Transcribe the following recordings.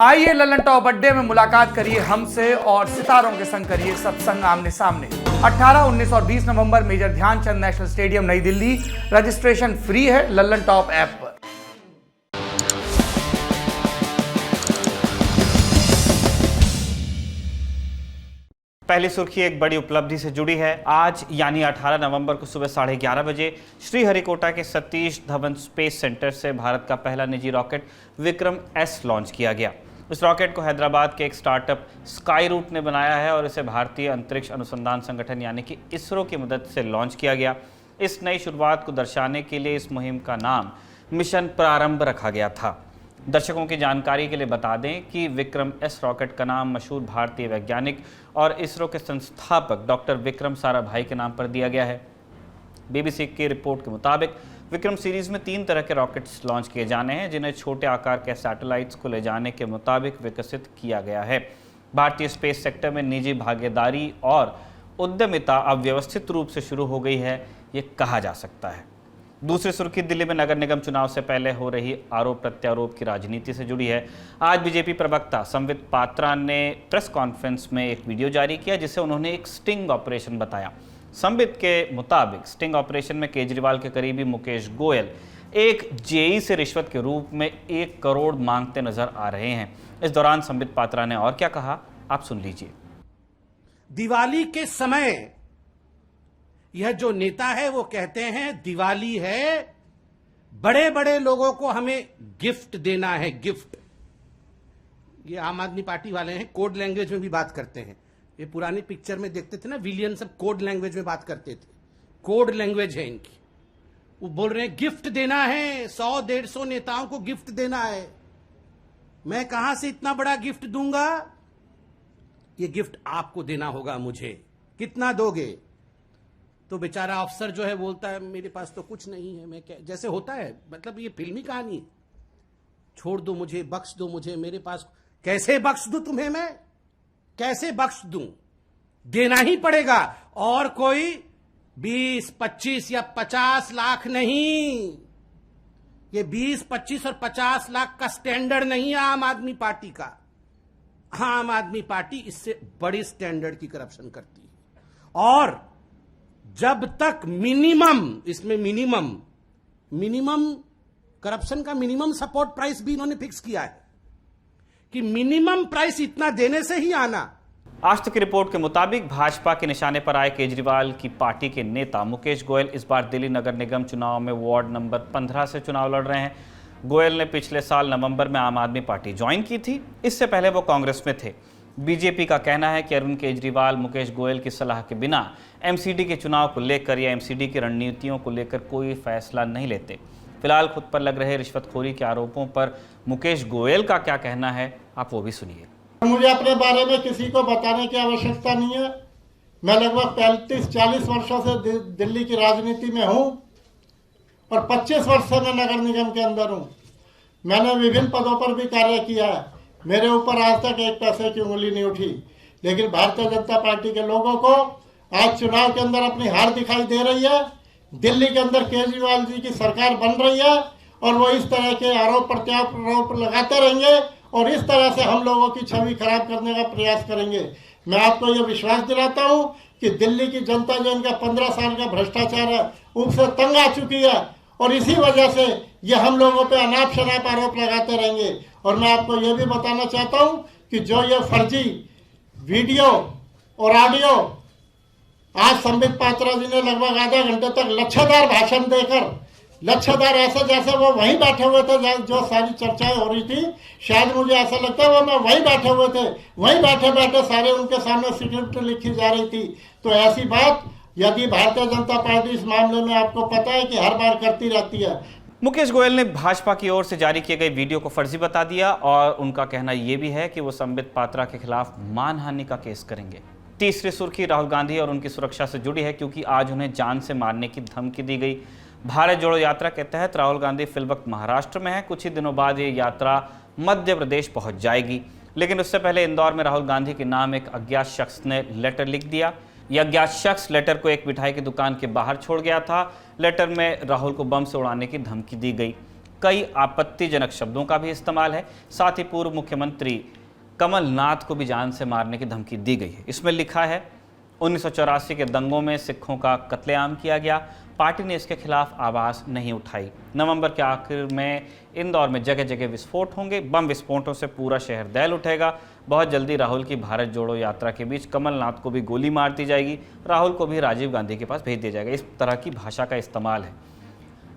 आइए ललन टॉप अड्डे में मुलाकात करिए हमसे और सितारों के संग करिए सत्संग आमने सामने। 18, 19 और 20 नवंबर मेजर ध्यानचंद नेशनल स्टेडियम नई दिल्ली। रजिस्ट्रेशन फ्री है ललन टॉप ऐप पर। पहली सुर्खी एक बड़ी उपलब्धि से जुड़ी है। आज यानी 18 नवंबर को सुबह 11:30 बजे श्रीहरिकोटा के सतीश धवन स्पेस सेंटर से भारत का पहला निजी रॉकेट विक्रम एस लॉन्च किया गया। इस रॉकेट को हैदराबाद के एक स्टार्टअप स्काईरूट ने बनाया है और इसे भारतीय अंतरिक्ष अनुसंधान संगठन यानी कि इसरो की मदद से लॉन्च किया गया। इस नई शुरुआत को दर्शाने के लिए इस मुहिम का नाम मिशन प्रारंभ रखा गया था। दर्शकों की जानकारी के लिए बता दें कि विक्रम एस रॉकेट का नाम मशहूर भारतीय वैज्ञानिक और इसरो के संस्थापक डॉक्टर विक्रम साराभाई के नाम पर दिया गया है। बीबीसी की रिपोर्ट के मुताबिक विक्रम सीरीज में 3 तरह के रॉकेट्स लॉन्च किए जाने हैं, जिन्हें छोटे आकार के सैटेलाइट्स को ले जाने के मुताबिक विकसित किया गया है। भारतीय स्पेस सेक्टर में निजी भागीदारी और उद्यमिता अब व्यवस्थित रूप से शुरू हो गई है, ये कहा जा सकता है। दूसरी सुर्खी दिल्ली में नगर निगम चुनाव से पहले हो रही आरोप प्रत्यारोप की राजनीति से जुड़ी है। आज बीजेपी प्रवक्ता संबित पात्रा ने प्रेस कॉन्फ्रेंस में एक वीडियो जारी किया, जिसे उन्होंने एक स्टिंग ऑपरेशन बताया। संबित के मुताबिक स्टिंग ऑपरेशन में केजरीवाल के करीबी मुकेश गोयल एक जेई से रिश्वत के रूप में 1 करोड़ मांगते नजर आ रहे हैं। इस दौरान संबित पात्रा ने और क्या कहा, आप सुन लीजिए। दिवाली के समय यह जो नेता है वो कहते हैं दिवाली है, बड़े बड़े लोगों को हमें गिफ्ट देना है, गिफ्ट। ये आम आदमी पार्टी वाले हैं, कोड लैंग्वेज में भी बात करते हैं। ये पुरानी पिक्चर में देखते थे ना, विलियन सब कोड लैंग्वेज में बात करते थे। कोड लैंग्वेज है इनकी। वो बोल रहे हैं गिफ्ट देना है, 100-150 नेताओं को गिफ्ट देना है। मैं कहां से इतना बड़ा गिफ्ट दूंगा? ये गिफ्ट आपको देना होगा मुझे। कितना दोगे? तो बेचारा अफसर जो है बोलता है मेरे पास तो कुछ नहीं है, मैं क्या, जैसे होता है, मतलब ये फिल्मी कहानी। छोड़ दो मुझे, बख्श दो मुझे, मेरे पास। कैसे बख्श दूं तुम्हें मैं? कैसे बख्श दूं? देना ही पड़ेगा। और कोई 20, 25 या 50 लाख नहीं। ये 20, 25 और 50 लाख का स्टैंडर्ड नहीं है आम आदमी पार्टी का। आम आदमी पार्टी इससे बड़ी स्टैंडर्ड की करप्शन करती है। और जब तक मिनिमम, इसमें मिनिमम करप्शन का मिनिमम सपोर्ट प्राइस भी इन्होंने फिक्स किया है कि मिनिमम प्राइस इतना देने से ही आना। आज तक की रिपोर्ट के मुताबिक भाजपा के निशाने पर आए केजरीवाल की पार्टी के नेता मुकेश गोयल इस बार दिल्ली नगर निगम चुनाव में वार्ड नंबर 15 से चुनाव लड़ रहे हैं। गोयल ने पिछले साल नवंबर में आम आदमी पार्टी ज्वाइन की थी। इससे पहले वो कांग्रेस में थे। बीजेपी का कहना है कि अरुण केजरीवाल मुकेश गोयल की सलाह के बिना एमसीडी के चुनाव को लेकर या एमसीडी की रणनीतियों को लेकर कोई फैसला नहीं लेते। फिलहाल खुद पर लग रहे रिश्वतखोरी के आरोपों पर मुकेश गोयल का क्या कहना है, आप वो भी सुनिए। मुझे अपने बारे में किसी को बताने की आवश्यकता नहीं है। मैं लगभग 35-40 वर्षों से दिल्ली की राजनीति में हूं और 25 वर्ष से मैं नगर निगम के अंदर हूं। मैंने विभिन्न पदों पर भी कार्य किया है। मेरे ऊपर आज तक एक पैसे की उंगली नहीं उठी। लेकिन भारतीय जनता पार्टी के लोगों को आज चुनाव के अंदर अपनी हार दिखाई दे रही है। दिल्ली के अंदर केजरीवाल जी की सरकार बन रही है और वो इस तरह के आरोप प्रत्यारोप लगाते रहेंगे और इस तरह से हम लोगों की छवि खराब करने का प्रयास करेंगे। मैं आपको ये विश्वास दिलाता हूँ कि दिल्ली की जनता जो इनका 15 साल का भ्रष्टाचार है उनसे तंग आ चुकी है और इसी वजह से ये हम लोगों पे अनाप शनाप आरोप लगाते रहेंगे। और मैं आपको ये भी बताना चाहता हूं कि जो ये फर्जी वीडियो और ऑडियो आज संबित पात्रा जी ने लगभग आधा घंटे तक लच्छेदार भाषण देकर, लच्छेदार ऐसे जैसे वो वहीं बैठे हुए थे जो सारी चर्चाएं हो रही थी, शायद मुझे ऐसा लगता है वो मैं वहीं बैठे हुए थे, वहीं बैठे बैठे सारे उनके सामने स्क्रिप्ट लिखी जा रही थी। तो ऐसी बात यदि भारतीय जनता पार्टी इस मामले में आपको पता है कि हर बार करती रहती है। मुकेश गोयल ने भाजपा की ओर से जारी किए गए वीडियो को फर्जी बता दिया और उनका कहना यह भी है कि वो संबित पात्रा के खिलाफ मानहानि का केस करेंगे। तीसरी सुर्खी राहुल गांधी और उनकी सुरक्षा से जुड़ी है, क्योंकि आज उन्हें जान से मारने की धमकी दी गई। भारत जोड़ो यात्रा के तहत राहुल गांधी फिलवक्त महाराष्ट्र में है। कुछ ही दिनों बाद ये यात्रा मध्य प्रदेश पहुंच जाएगी, लेकिन उससे पहले इंदौर में राहुल गांधी के नाम एक अज्ञात शख्स ने लेटर लिख दिया। यह अज्ञात शख्स लेटर को एक मिठाई की दुकान के बाहर छोड़ गया था। लेटर में राहुल को बम से उड़ाने की धमकी दी गई। कई आपत्तिजनक शब्दों का भी इस्तेमाल है। साथ ही पूर्व मुख्यमंत्री कमलनाथ को भी जान से मारने की धमकी दी गई है। इसमें लिखा है 1984 के दंगों में सिखों का कत्लेआम किया गया, पार्टी ने इसके खिलाफ आवाज़ नहीं उठाई। नवंबर के आखिर में इंदौर में जगह जगह विस्फोट होंगे, बम विस्फोटों से पूरा शहर दहल उठेगा। बहुत जल्दी राहुल की भारत जोड़ो यात्रा के बीच कमलनाथ को भी गोली मार दी जाएगी, राहुल को भी राजीव गांधी के पास भेज दिया जाएगा। इस तरह की भाषा का इस्तेमाल है।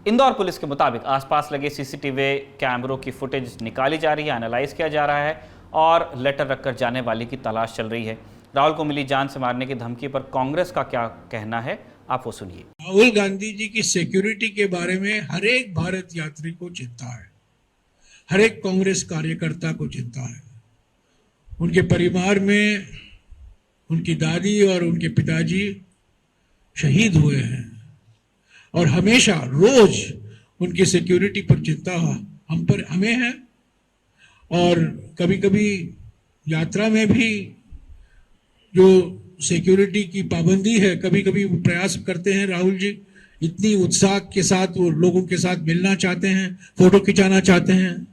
इंदौर पुलिस के मुताबिक आसपास लगे सीसीटीवी कैमरों की फुटेज निकाली जा रही है, एनालाइज किया जा रहा है और लेटर रखकर जाने वाले की तलाश चल रही है। राहुल को मिली जान से मारने की धमकी पर कांग्रेस का क्या कहना है, आप वो सुनिए। राहुल गांधी जी की सिक्योरिटी के बारे में हर एक भारत यात्री को चिंता है, हर एक कांग्रेस कार्यकर्ता को चिंता है। उनके परिवार में उनकी दादी और उनके पिताजी शहीद हुए हैं और हमेशा रोज उनकी सिक्योरिटी पर चिंता हमें है। और कभी कभी यात्रा में भी जो सिक्योरिटी की पाबंदी है, कभी कभी प्रयास करते हैं राहुल जी, इतनी उत्साह के साथ वो लोगों के साथ मिलना चाहते हैं, फोटो खिंचाना चाहते हैं,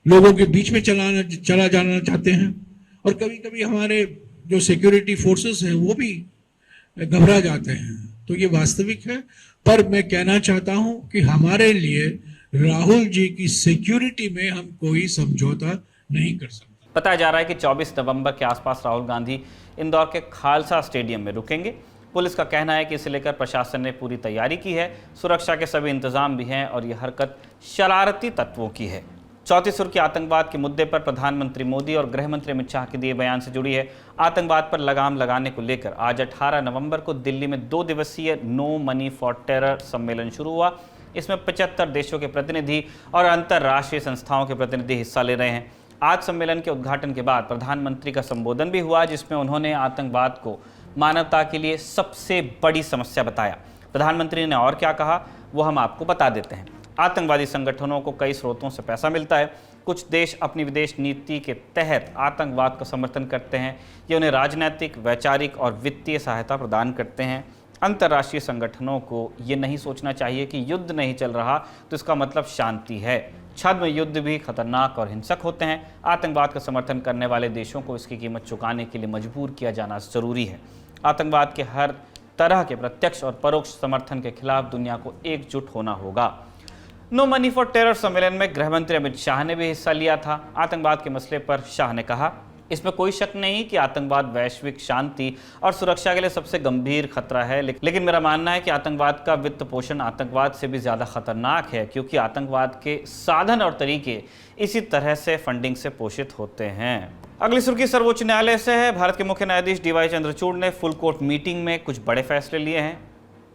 लोगों के बीच में चला जाना चाहते हैं। और कभी कभी हमारे जो सिक्योरिटी फोर्सेस हैं वो भी घबरा जाते हैं। तो ये वास्तविक है, पर मैं कहना चाहता हूं कि हमारे लिए राहुल जी की सिक्योरिटी में हम कोई समझौता नहीं कर सकते। बताया जा रहा है कि 24 नवंबर के आसपास राहुल गांधी इंदौर के खालसा स्टेडियम में रुकेंगे। पुलिस का कहना है कि इसे लेकर प्रशासन ने पूरी तैयारी की है, सुरक्षा के सभी इंतजाम भी हैं और यह हरकत शरारती तत्वों की है। चौथी सुर्खी आतंकवाद के मुद्दे पर प्रधानमंत्री मोदी और गृह मंत्री अमित शाह के दिए बयान से जुड़ी है। आतंकवाद पर लगाम लगाने को लेकर आज 18 नवंबर को दिल्ली में 2 दिवसीय नो मनी फॉर टेरर सम्मेलन शुरू हुआ। इसमें 75 देशों के प्रतिनिधि और अंतर्राष्ट्रीय संस्थाओं के प्रतिनिधि हिस्सा ले रहे हैं। आज सम्मेलन के उद्घाटन के बाद प्रधानमंत्री का संबोधन भी हुआ, जिसमें उन्होंने आतंकवाद को मानवता के लिए सबसे बड़ी समस्या बताया। प्रधानमंत्री ने और क्या कहा वो हम आपको बता देते हैं। आतंकवादी संगठनों को कई स्रोतों से पैसा मिलता है। कुछ देश अपनी विदेश नीति के तहत आतंकवाद का समर्थन करते हैं। ये उन्हें राजनीतिक, वैचारिक और वित्तीय सहायता प्रदान करते हैं। अंतर्राष्ट्रीय संगठनों को ये नहीं सोचना चाहिए कि युद्ध नहीं चल रहा तो इसका मतलब शांति है। छद्म युद्ध भी खतरनाक और हिंसक होते हैं। आतंकवाद का समर्थन करने वाले देशों को इसकी कीमत चुकाने के लिए मजबूर किया जाना जरूरी है। आतंकवाद के हर तरह के प्रत्यक्ष और परोक्ष समर्थन के खिलाफ दुनिया को एकजुट होना होगा। नो मनी फॉर टेरर सम्मेलन में गृह मंत्री अमित शाह ने भी हिस्सा लिया था। आतंकवाद के मसले पर शाह ने कहा, इसमें कोई शक नहीं कि आतंकवाद वैश्विक शांति और सुरक्षा के लिए सबसे गंभीर खतरा है, लेकिन मेरा मानना है कि आतंकवाद का वित्त पोषण आतंकवाद से भी ज्यादा खतरनाक है, क्योंकि आतंकवाद के साधन और तरीके इसी तरह से फंडिंग से पोषित होते हैं। अगली सुर्खी सर्वोच्च न्यायालय से है। भारत के मुख्य न्यायाधीश DY चंद्रचूड़ ने फुल कोर्ट मीटिंग में कुछ बड़े फैसले लिए हैं।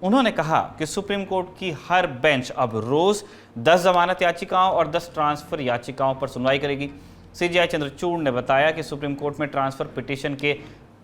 उन्होंने कहा कि सुप्रीम कोर्ट की हर बेंच अब रोज 10 जमानत याचिकाओं और 10 ट्रांसफर याचिकाओं पर सुनवाई करेगी। CJI चंद्रचूड़ ने बताया कि सुप्रीम कोर्ट में ट्रांसफर पिटीशन के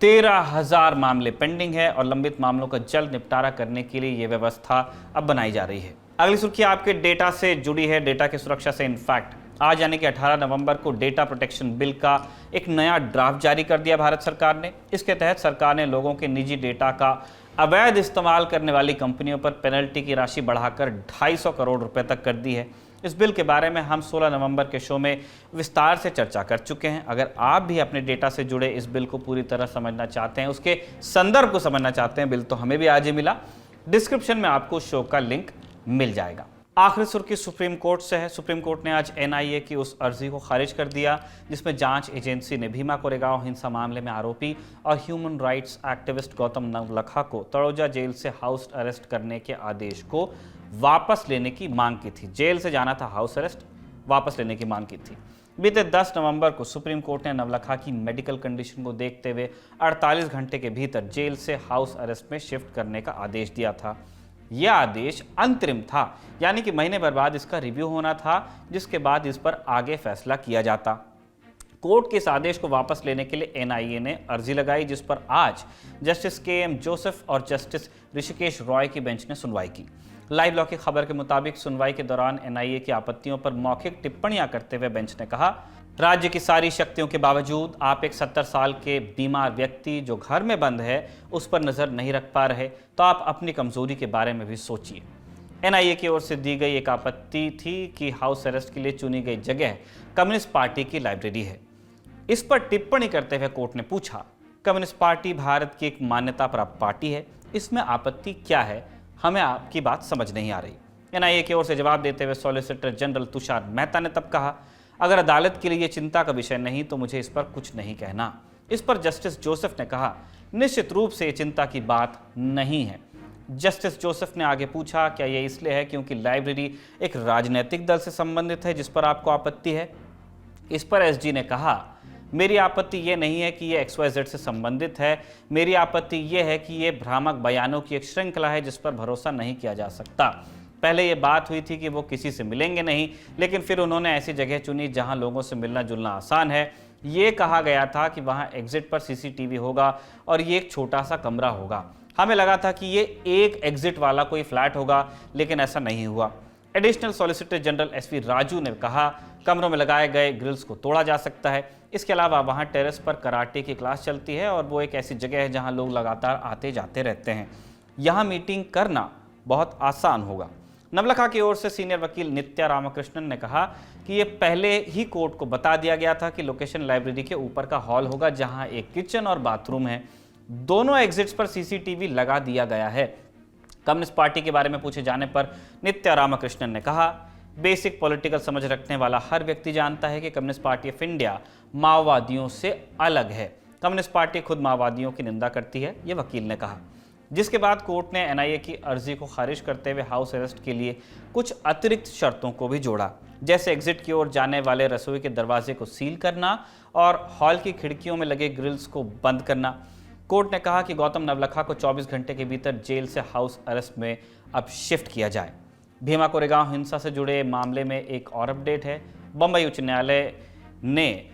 13,000 मामले पेंडिंग है और लंबित मामलों का जल्द निपटारा करने के लिए यह व्यवस्था अब बनाई जा रही है। अगली सुर्खी आपके डेटा से जुड़ी है, डेटा की सुरक्षा से। इनफैक्ट आज यानी कि 18 नवंबर को डेटा प्रोटेक्शन बिल का एक नया ड्राफ्ट जारी कर दिया भारत सरकार ने। इसके तहत सरकार ने लोगों के निजी डेटा का अवैध इस्तेमाल करने वाली कंपनियों पर पेनल्टी की राशि बढ़ाकर 250 करोड़ रुपए तक कर दी है। इस बिल के बारे में हम 16 नवंबर के शो में विस्तार से चर्चा कर चुके हैं। अगर आप भी अपने डेटा से जुड़े इस बिल को पूरी तरह समझना चाहते हैं, उसके संदर्भ को समझना चाहते हैं, बिल तो हमें भी आज ही मिला, डिस्क्रिप्शन में आपको शो का लिंक मिल जाएगा। आखिरी सुर्खी सुप्रीम कोर्ट से है। सुप्रीम कोर्ट ने आज NIA की उस अर्जी को खारिज कर दिया जिसमें जांच एजेंसी ने भीमा कोरेगांव हिंसा मामले में आरोपी और human rights activist Gautam Navlakha को तड़ोजा जेल से हाउस अरेस्ट करने के आदेश को वापस लेने की मांग की थी। जेल से जाना था, हाउस अरेस्ट वापस लेने की मांग की थी। बीते 10 नवंबर को सुप्रीम कोर्ट ने नवलखा की मेडिकल कंडीशन को देखते हुए 48 घंटे के भीतर जेल से हाउस अरेस्ट में शिफ्ट करने का आदेश दिया था। यह आदेश अंतरिम था, यानी कि महीने भर बाद इसका रिव्यू होना था, जिसके बाद इस पर आगे फैसला किया जाता। कोर्ट के इस आदेश को वापस लेने के लिए NIA ने अर्जी लगाई, जिस पर आज जस्टिस KM जोसेफ और जस्टिस ऋषिकेश रॉय की बेंच ने सुनवाई की। लाइव लॉ की खबर के मुताबिक सुनवाई के दौरान NIA की आपत्तियों पर मौखिक टिप्पणियां करते हुए बेंच ने कहा, राज्य की सारी शक्तियों के बावजूद आप एक 70 साल के बीमार व्यक्ति जो घर में बंद है उस पर नजर नहीं रख पा रहे, तो आप अपनी कमजोरी के बारे में भी सोचिए। एनआईए की ओर से दी गई एक आपत्ति थी कि हाउस अरेस्ट के लिए चुनी गई जगह कम्युनिस्ट पार्टी की लाइब्रेरी है। इस पर टिप्पणी करते हुए कोर्ट ने पूछा, कम्युनिस्ट पार्टी भारत की एक मान्यता प्राप्त पार्टी है, इसमें आपत्ति क्या है? हमें आपकी बात समझ नहीं आ रही। एनआईए की ओर से जवाब देते हुए सॉलिसिटर जनरल तुषार मेहता ने तब कहा, अगर अदालत के लिए यह चिंता का विषय नहीं तो मुझे इस पर कुछ नहीं कहना। इस पर जस्टिस जोसेफ ने कहा, निश्चित रूप से चिंता की बात नहीं है। जस्टिस जोसेफ ने आगे पूछा, क्या यह इसलिए है क्योंकि लाइब्रेरी एक राजनीतिक दल से संबंधित है जिस पर आपको आपत्ति है? इस पर एसजी ने कहा, मेरी आपत्ति यह नहीं है कि यह XYZ से संबंधित है, मेरी आपत्ति यह है कि यह भ्रामक बयानों की एक श्रृंखला है जिस पर भरोसा नहीं किया जा सकता। पहले यह बात हुई थी कि वो किसी से मिलेंगे नहीं, लेकिन फिर उन्होंने ऐसी जगह चुनी जहां लोगों से मिलना जुलना आसान है। ये कहा गया था कि वहां एग्जिट पर CCTV होगा और ये एक छोटा सा कमरा होगा। हमें लगा था कि ये एक एग्जिट वाला कोई फ्लैट होगा, लेकिन ऐसा नहीं हुआ। Additional solicitor general SV Raju ने कहा, कमरों में लगाए गए ग्रिल्स को तोड़ा जा सकता है। इसके अलावा वहां टेरेस पर कराटे की क्लास चलती है और वो एक ऐसी जगह है जहां लोग लगातार आते जाते रहते हैं। यहां मीटिंग करना बहुत आसान होगा। नवलखा की ओर से सीनियर वकील नित्या रामकृष्णन ने कहा कि ये पहले ही कोर्ट को बता दिया गया था कि लोकेशन लाइब्रेरी के ऊपर का हॉल होगा जहां एक किचन और बाथरूम है। दोनों एग्जिट्स पर CCTV लगा दिया गया है। कम्युनिस्ट पार्टी के बारे में पूछे जाने पर नित्या रामकृष्णन ने कहा, बेसिक पॉलिटिकल समझ रखने वाला हर व्यक्ति जानता है कि कम्युनिस्ट पार्टी ऑफ इंडिया माओवादियों से अलग है। कम्युनिस्ट पार्टी खुद माओवादियों की निंदा करती है, ये वकील ने कहा। जिसके बाद कोर्ट ने एनआईए की अर्जी को खारिज करते हुए हाउस अरेस्ट के लिए कुछ अतिरिक्त शर्तों को भी जोड़ा, जैसे एग्जिट की ओर जाने वाले रसोई के दरवाजे को सील करना और हॉल की खिड़कियों में लगे ग्रिल्स को बंद करना। कोर्ट ने कहा कि गौतम नवलखा को 24 घंटे के भीतर जेल से हाउस अरेस्ट में अब शिफ्ट किया जाए। भीमा कोरेगांव हिंसा से जुड़े मामले में एक और अपडेट है। बंबई उच्च न्यायालय ने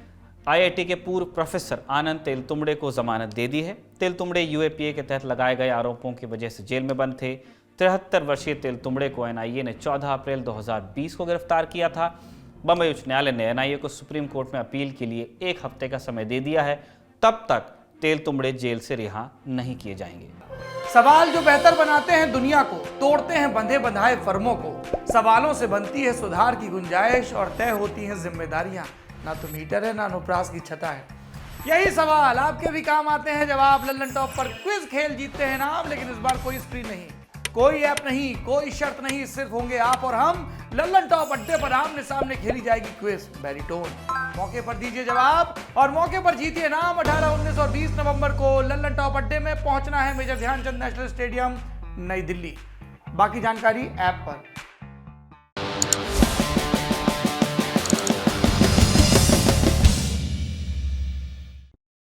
IIT के पूर्व प्रोफेसर आनंद तेलतुंबड़े को जमानत दे दी है। तेलतुंबड़े UAPA के तहत लगाए गए आरोपों की वजह से जेल में बंद थे। 73 वर्षीय तेलतुंबड़े को एनआईए ने 14 अप्रैल 2020 को गिरफ्तार किया था। बंबई उच्च न्यायालय ने एनआईए को सुप्रीम कोर्ट में अपील के लिए 1 हफ्ते का समय दे दिया है। तब तक तेलतुंबड़े जेल से रिहा नहीं किए जाएंगे। सवाल जो बेहतर बनाते हैं दुनिया को, तोड़ते हैं बंधे बंधाए फर्मों को। सवालों से बनती है सुधार की गुंजाइश और तय होती हैं जिम्मेदारियां। ना तो मीटर है ना अनुप्रास की छटा है। यही सवाल आपके भी काम आते हैं जब आप लल्लन टॉप पर क्विज खेल जीतते हैं नाम। लेकिन इस बार कोई स्क्रीन नहीं, कोई ऐप नहीं, कोई शर्त नहीं, सिर्फ होंगे आप और हम। लल्लन टॉप अड्डे पर आमने सामने खेली जाएगी क्विज बैरिटोन। मौके पर दीजिए जवाब और मौके पर जीतिए नाम। 18, 19 और 20 नवंबर को लल्लन टॉप अड्डे में पहुंचना है मेजर ध्यानचंद नेशनल स्टेडियम, नई दिल्ली। बाकी जानकारी ऐप पर।